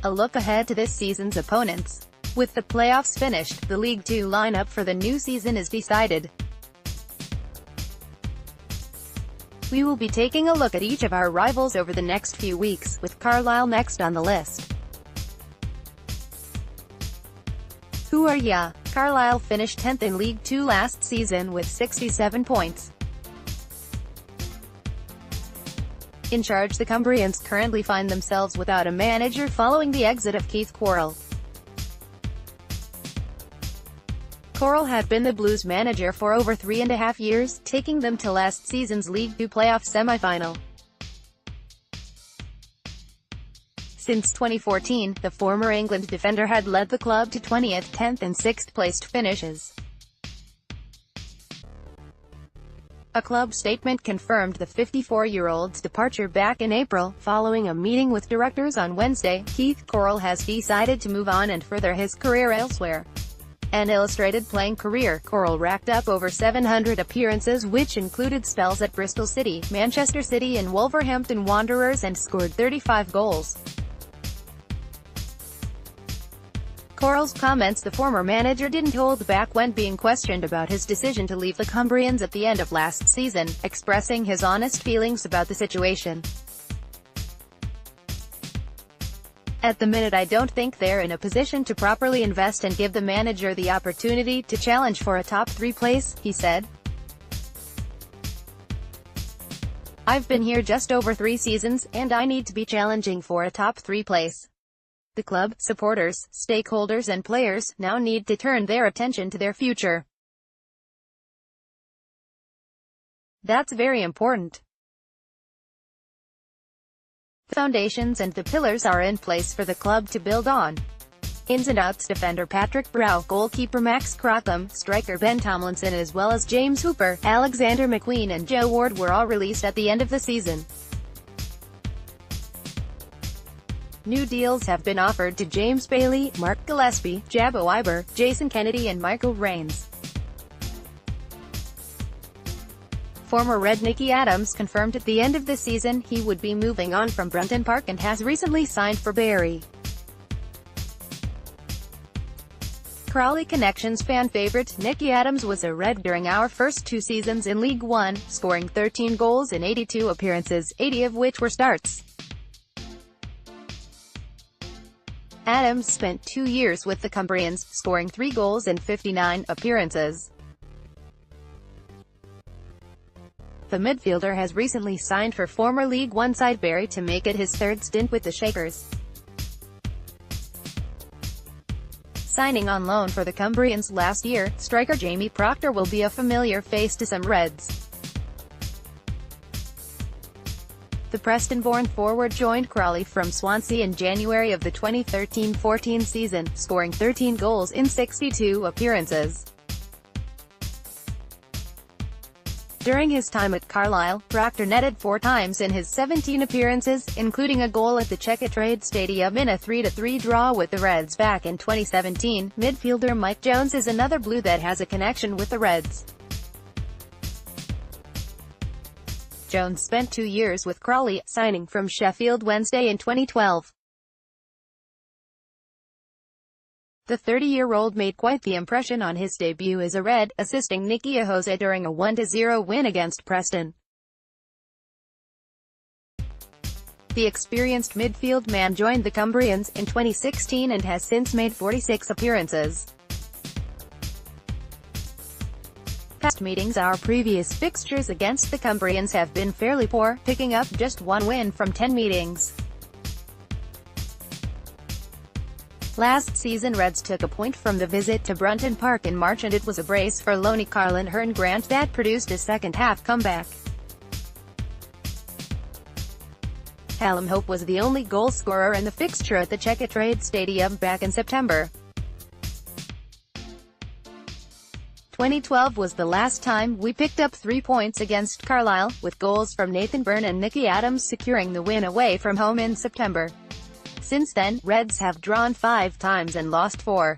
A look ahead to this season's opponents. With the playoffs finished, the League Two lineup for the new season is decided. We will be taking a look at each of our rivals over the next few weeks, with Carlisle next on the list. Who are ya? Carlisle finished 10th in League Two last season with 67 points. In Charge The Cumbrians currently find themselves without a manager following the exit of Keith Curle. Curle had been the Blues manager for over 3.5 years, taking them to last season's League Two playoff semi-final. Since 2014, the former England defender had led the club to 20th, 10th and 6th placed finishes. A club statement confirmed the 54-year-old's departure back in April. Following a meeting with directors on Wednesday, Keith Curle has decided to move on and further his career elsewhere. An illustrated playing career, Curle racked up over 700 appearances, which included spells at Bristol City, Manchester City and Wolverhampton Wanderers, and scored 35 goals. Curle's comments. The former manager didn't hold back when being questioned about his decision to leave the Cumbrians at the end of last season, expressing his honest feelings about the situation. "At the minute I don't think they're in a position to properly invest and give the manager the opportunity to challenge for a top 3 place," he said. "I've been here just over 3 seasons, and I need to be challenging for a top 3 place. The club, supporters, stakeholders and players now need to turn their attention to their future. That's very important. The foundations and the pillars are in place for the club to build on." Ins and outs: defender Patrick Brow, goalkeeper Max Crotham, striker Ben Tomlinson, as well as James Hooper, Alexander McQueen and Joe Ward were all released at the end of the season. New deals have been offered to James Bailey, Mark Gillespie, Jabo Iber, Jason Kennedy and Michael Raines. Former Red Nicky Adams confirmed at the end of the season he would be moving on from Brunton Park and has recently signed for Barry. Crawley Connections fan favorite Nicky Adams was a Red during our first 2 seasons in League One, scoring 13 goals in 82 appearances, 80 of which were starts. Adams spent 2 years with the Cumbrians, scoring 3 goals in 59 appearances. The midfielder has recently signed for former League One side Barry to make it his 3rd stint with the Shakers. Signing on loan for the Cumbrians last year, striker Jamie Proctor will be a familiar face to some Reds. The Preston-born forward joined Crawley from Swansea in January of the 2013-14 season, scoring 13 goals in 62 appearances. During his time at Carlisle, Proctor netted 4 times in his 17 appearances, including a goal at the Checkatrade Stadium in a 3-3 draw with the Reds back in 2017. Midfielder Mike Jones is another Blue that has a connection with the Reds. Jones spent 2 years with Crawley, signing from Sheffield Wednesday in 2012. The 30-year-old made quite the impression on his debut as a Red, assisting Nicky Ajose during a 1-0 win against Preston. The experienced midfield man joined the Cumbrians in 2016 and has since made 46 appearances. Past meetings: our previous fixtures against the Cumbrians have been fairly poor, picking up just 1 win from 10 meetings. Last season Reds took a point from the visit to Brunton Park in March, and it was a brace for Loney Carlin Hearn Grant that produced a second-half comeback. Callum Hope was the only goal scorer in the fixture at the Checkatrade Stadium back in September. 2012 was the last time we picked up 3 points against Carlisle, with goals from Nathan Byrne and Nicky Adams securing the win away from home in September. Since then, Reds have drawn 5 times and lost 4.